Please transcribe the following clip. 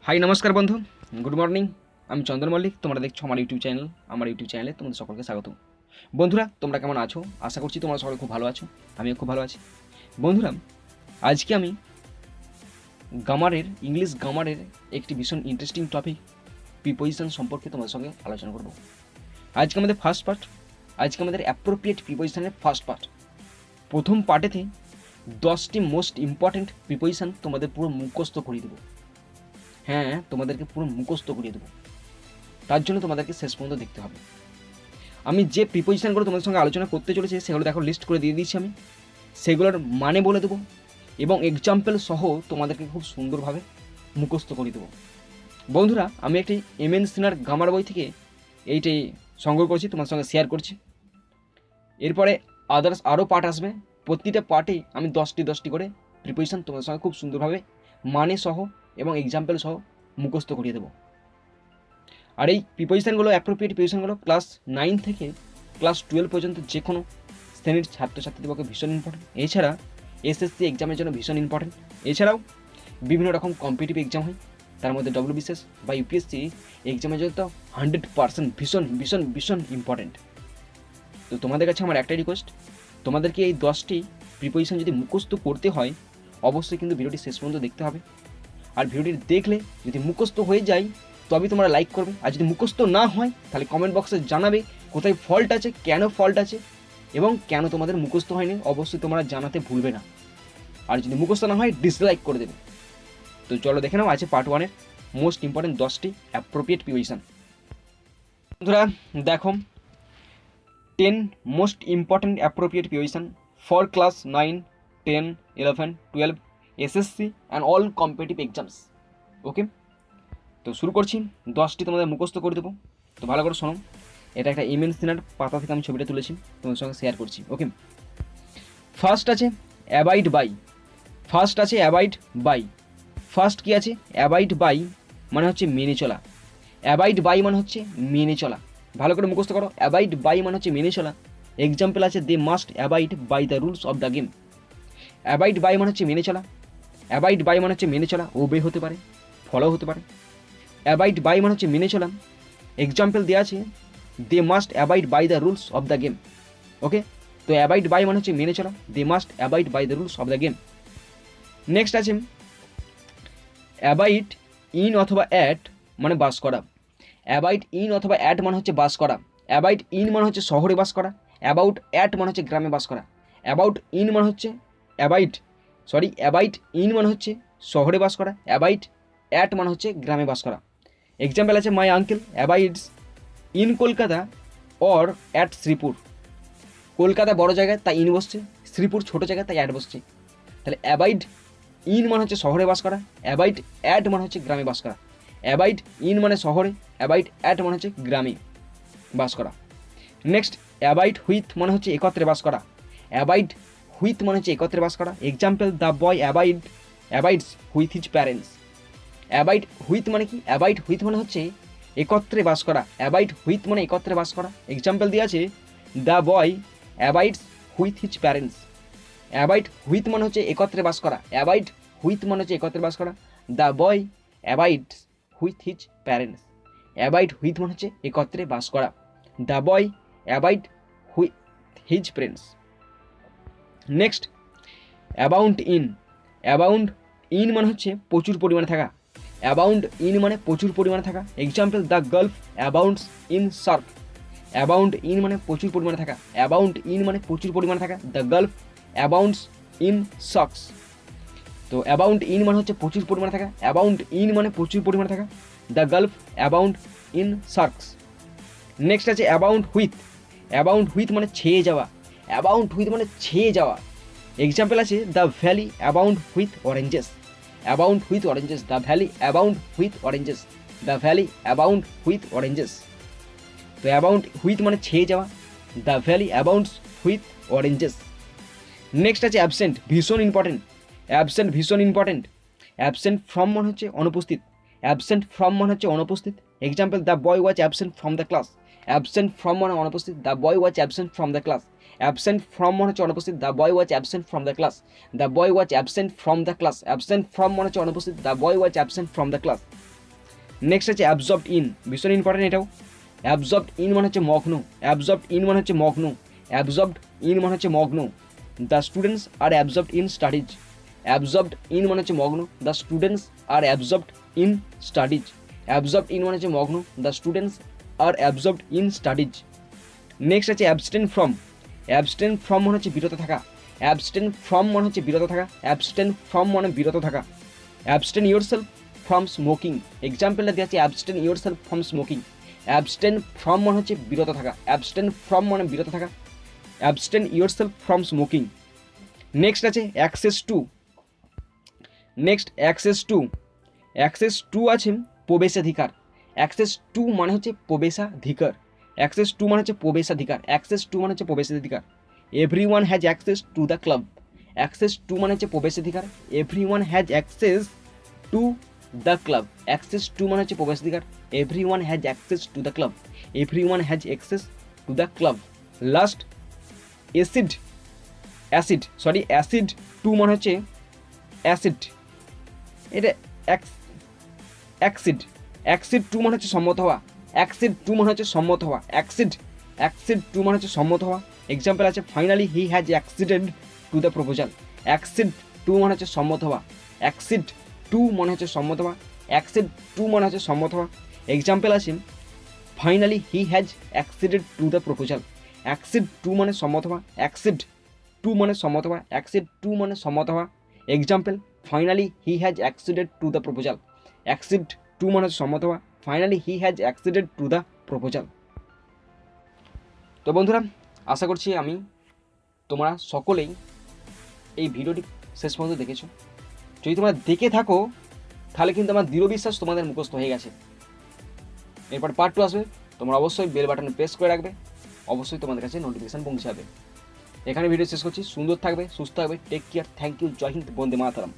High নমস্কার বন্ধু, good morning. আমি চন্দন মল্লিক, তোমরা দেখছো আমার ইউটিউব চ্যানেল। আমার ইউটিউব চ্যানেলে তোমাদের সকলকে স্বাগত। বন্ধুরা, তোমরা কেমন আছো? আশা করছি তোমরা সকলে খুব ভালো আছো। আমিও খুব ভালো আছি। বন্ধুরা, আজকে আমি ইংলিশ গ্রামারের একটি ভীষণ ইন্টারেস্টিং টপিক প্রিপোজিশন সম্পর্কে তোমাদের সঙ্গে আলোচনা করব। আজকে আমাদের ফার্স্ট পার্ট, আজকে আমাদের অ্যাপ্রোপ্রিয়েট প্রিপোজিশনের ফার্স্ট পার্ট। প্রথম পার্টেতে 10টি মোস্ট ইম্পর্ট্যান্ট প্রিপোজিশন তোমাদের পুরো মুখস্থ করিয়ে দেবো। হ্যাঁ, তোমাদেরকে পুরো মুখস্থ করিয়ে দেবো। তার জন্য তোমাদেরকে শেষ পর্যন্ত দেখতে হবে। আমি যে প্রিপোজিশনগুলো তোমাদের সঙ্গে আলোচনা করতে চলেছি সেগুলো দেখো লিস্ট করে দিয়ে দিচ্ছি। আমি সেগুলোর মানে বলে দেবো এবং এক্সাম্পল সহ তোমাদেরকে খুব সুন্দরভাবে মুখস্থ করে দেবো। বন্ধুরা, আমি একটি এমএন সিনার গ্রামার বই থেকে এইটাই সংগ্রহ করছি, তোমার সঙ্গে শেয়ার করছি। এরপরে আদার্স আরও পার্ট আসবে। প্রতিটা পার্টেই আমি 10টি করে প্রিপোজিশন তোমাদের সঙ্গে খুব সুন্দরভাবে মানে সহ এবং এক্সাম্পল সহ মুখস্থ করিয়ে দেবো। আর এই প্রিপোজিশনগুলো, অ্যাপ্রোপ্রিয়েট প্রিপোজিশনগুলো ক্লাস 9 থেকে ক্লাস 12 পর্যন্ত যে কোনো শ্রেণীর ছাত্রছাত্রীদের পক্ষে ভীষণ ইম্পর্টেন্ট। এছাড়া এসএসসি এক্সামের জন্য ভীষণ ইম্পর্টেন্ট। এছাড়াও বিভিন্ন রকম কম্পিটিটিভ এক্সাম হয়, তার মধ্যে ডব্লিউবিসিএস বা ইউপিএসসি এক্সামের জন্য তো 100% ভীষণ ভীষণ ভীষণ ইম্পর্টেন্ট। তো তোমাদের কাছে আমার একটাই রিকোয়েস্ট, তোমাদেরকে এই 10টি প্রিপোজিশন যদি মুখস্থ করতে হয় অবশ্যই কিন্তু ভিডিওটি শেষ পর্যন্ত দেখতে হবে। আর ভিডিওটি দেখলে যদি মুখস্থ হয়ে যায় তবেই তোমরা লাইক করবে, আর যদি মুখস্থ না হয় তাহলে কমেন্ট বক্সে জানাবে কোথায় ফল্ট আছে, কেন ফল্ট আছে এবং কেন তোমাদের মুখস্থ হয়নি। অবশ্যই তোমরা জানাতে ভুলবে না। আর যদি মুখস্থ না হয় ডিসলাইক করে দেবে। তো চলো দেখে নাও আছে পার্ট 1-এর মোস্ট ইম্পর্টেন্ট 10টি অ্যাপ্রোপ্রিয়েট প্রিপোজিশন। বন্ধুরা দেখো, 10 most important appropriate preposition for class 9, 10, 11, 12 SSC and all competitive exams. Okay, তো শুরু করছি। 10টি তোমাদের মুখস্থ করে দেবো। তো ভালো করে শোনো, এটা একটা এমএন সিনার পাতা থেকে আমি ছবিটা তুলেছি, তোমাদের সঙ্গে শেয়ার করছি। ওকে, ফার্স্ট আছে অ্যাবাইড বাই। ফার্স্ট আছে অ্যাবাইড বাই। ফার্স্ট কি আছে? অ্যাবাইড বাই মানে হচ্ছে মেনে চলা। অ্যাবাইড বাই মানে হচ্ছে মেনে চলা। ভালো করে মুখস্থ করো, অ্যাবাইড বাই মানে হচ্ছে মেনে চলা। এক্সাম্পল আছে they must abide by the rules of the game. Abide by মানে হচ্ছে মেনে চলা। অ্যাবাইড বাই মানে হচ্ছে মেনে চলা, ওবে হতে পারে, ফলো হতে পারে। অ্যাবাইড বাই মানে হচ্ছে মেনে চলা। এক্সাম্পল দেওয়া আছে they must abide by the rules of the game. Okay, তো অ্যাবাইড বাই মানে হচ্ছে মেনে চলা, they must abide by the rules of the game. Next আছে অ্যাবাইড ইন অথবা অ্যাট মানে বাস করা। অ্যাবাইড ইন অথবা অ্যাট মানে হচ্ছে বাস করা। অ্যাবাইড ইন মানে হচ্ছে শহরে বাস করা। অ্যাবাউট অ্যাট মানে হচ্ছে গ্রামে বাস করা। অ্যাবাউট ইন মানে হচ্ছে অ্যাবাইড ইন মানে হচ্ছে শহরে বাস করা। অ্যাবাইড অ্যাট মানে হচ্ছে গ্রামে বাস করা। এক্সাম্পল আছে my uncle abides in Kolkata or at Sripur. Kolkata বড় জায়গায় তাই ইন বসছে, শ্রীপুর ছোট জায়গায় তাই অ্যাট বসছে। তাহলে অ্যাবাইড ইন মানে হচ্ছে শহরে বাস করা, অ্যাবাইড অ্যাট মানে হচ্ছে গ্রামে বাস করা। অ্যাবাইড ইন মানে শহরে, অ্যাবাইড অ্যাট মানে হচ্ছে গ্রামে বাস করা। নেক্সট অ্যাবাইড হুইথ মানে হচ্ছে একত্রে বাস করা। অ্যাবাইড হুইথ মানে হচ্ছে একত্রে বাস করা। Example the boy abides with his parents. Abide with মানে কি? অ্যাবাইড হুইথ মানে হচ্ছে একত্রে বাস করা। অ্যাবাইড হুইথ মানে একত্রে বাস করা। এক্সাম্পল দিয়ে আছে the boy abides with his parents. Abide with মানে হচ্ছে একত্রে বাস করা। অ্যাবাইড হুইথ মানে হচ্ছে একত্রে বাস করা। The boy abides with his parents. Abide with মানে হচ্ছে একত্রে বাস করা। The boy abide with his parents. Next abound in. Abound in মানে হচ্ছে প্রচুর পরিমাণে থাকা। অ্যাবাউন্ড ইন মানে প্রচুর পরিমাণে থাকা। Example the Gulf abounds in SAARC. Abound in মানে প্রচুর পরিমাণে থাকা। অ্যাবাউন্ড ইন মানে প্রচুর পরিমাণে থাকা। The Gulf abounds in সার্কস। তো অ্যাবাউন্ড ইন মানে হচ্ছে প্রচুর পরিমাণে থাকা। অ্যাবাউন্ড ইন মানে প্রচুর পরিমাণে থাকা। The Gulf abound in সার্কস। Next আছে অ্যাবাউন্ড হুইথ। অ্যাবাউন্ড হুইথ মানে ছেয়ে যাওয়া। অ্যাবাউন্ড হুইথ মানে ছেয়ে যাওয়া। এক্সাম্পল আছে the valley abound with oranges. Abound with oranges. The valley abound with oranges. The valley abound with oranges. তো অ্যাবাউন্ড হুইথ মানে ছেয়ে যাওয়া। The valley abounds with oranges. Next আছে অ্যাবসেন্ট, ভীষণ ইম্পর্টেন্ট। অ্যাবসেন্ট ভীষণ ইম্পর্টেন্ট। অ্যাবসেন্ট ফ্রম মানে হচ্ছে অনুপস্থিত। অ্যাবসেন্ট ফ্রম মানে হচ্ছে অনুপস্থিত। Example the boy was absent from the class. Absent from মানে অনুপস্থিত। The boy was absent from the class. Absent from মানে হচ্ছে অনুপস্থিত। The boy was absent from the class. The boy was absent from the class. Absent from মানে হচ্ছে অনুপস্থিত। The boy was absent from the class. Next আছে absorbed in, ভীষণ important এটাও। Absorbed in মানে হচ্ছে মগ্ন, অ্যাবজর্বড ইন মানে হচ্ছে মগ্ন, অ্যাবজর্বড ইন মানে হচ্ছে মগ্ন। The students are absorbed in studies, absorbed in মানে হচ্ছে মগ্ন, the students are absorbed in studies, absorbed in মানে হচ্ছে মগ্ন, the students are absorbed in studies. Next আছে অ্যাবস্টেন ফ্রম, অ্যাবস্টেন ফ্রম মানে হচ্ছে বিরত থাকা, অ্যাবস্টেন ফ্রম মানে হচ্ছে বিরত থাকা, অ্যাবস্টেন ফ্রম মানে বিরত থাকা। Abstain yourself from smoking, এক্সাম্পলটা দেওয়া আছে abstain yourself from smoking. Abstain from মানে হচ্ছে বিরত থাকা, অ্যাবস্টেন ফ্রম মানে বিরত থাকা, abstain yourself from smoking. Next আছে access to, next access to, access to আছে প্রবেশাধিকার, অ্যাক্সেস টু মানে হচ্ছে প্রবেশাধিকার, অ্যাক্সেস টু মানে হচ্ছে প্রবেশাধিকার, অ্যাক্সেস টু মানে হচ্ছে প্রবেশাধিকার। Everyone has access to the club, access to মানে হচ্ছে প্রবেশাধিকার, everyone has access to the club, access to মানে হচ্ছে প্রবেশাধিকার, everyone has access to the club, everyone has access to the club. Last accede, accede sorry accede to মানে হচ্ছে acid, এটা accede, accede to মানে হচ্ছে সম্মত হওয়া, অ্যাক্সিড টু মানে হচ্ছে সম্মত হওয়া, অ্যাক্সিড, অ্যাক্সিড টু মানে হচ্ছে সম্মত হওয়া। এক্সাম্পল আছে finally he has acceded to the proposal, accede to মানে হচ্ছে সম্মত হওয়া, অ্যাক্সিড টু মানে হচ্ছে সম্মত হওয়া, অ্যাক্সিড টু মানে হচ্ছে সম্মত হওয়া। এক্সাম্পল আছে finally he has acceded to the proposal, accede to মানে সম্মত হওয়া, অ্যাক্সিড টু মানে সম্মত হওয়া, অ্যাক্সিড টু মানে সম্মত হওয়া। Example finally he has acceded to the proposal, accede to মানে সম্মত হওয়া, finally he has acceded to the proposal. তো বন্ধুরা, আশা করছি আমি তোমরা সকলেই এই ভিডিওটি শেষ পর্যন্ত দেখেছো। যদি তোমরা দেখে থাকো তাহলে কিন্তু আমার দৃঢ় বিশ্বাস তোমাদের মুখস্থ হয়ে গেছে। এরপর পার্ট টু আসবে, তোমরা অবশ্যই বেল বাটনে প্রেস করে রাখবে, অবশ্যই তোমাদের কাছে নোটিফিকেশান পৌঁছাবে। এখানে ভিডিও শেষ করছি, সুন্দর থাকবে, সুস্থ থাকবে, টেক কেয়ার, থ্যাংক ইউ, জয় হিন্দ, বন্দে মাতরম।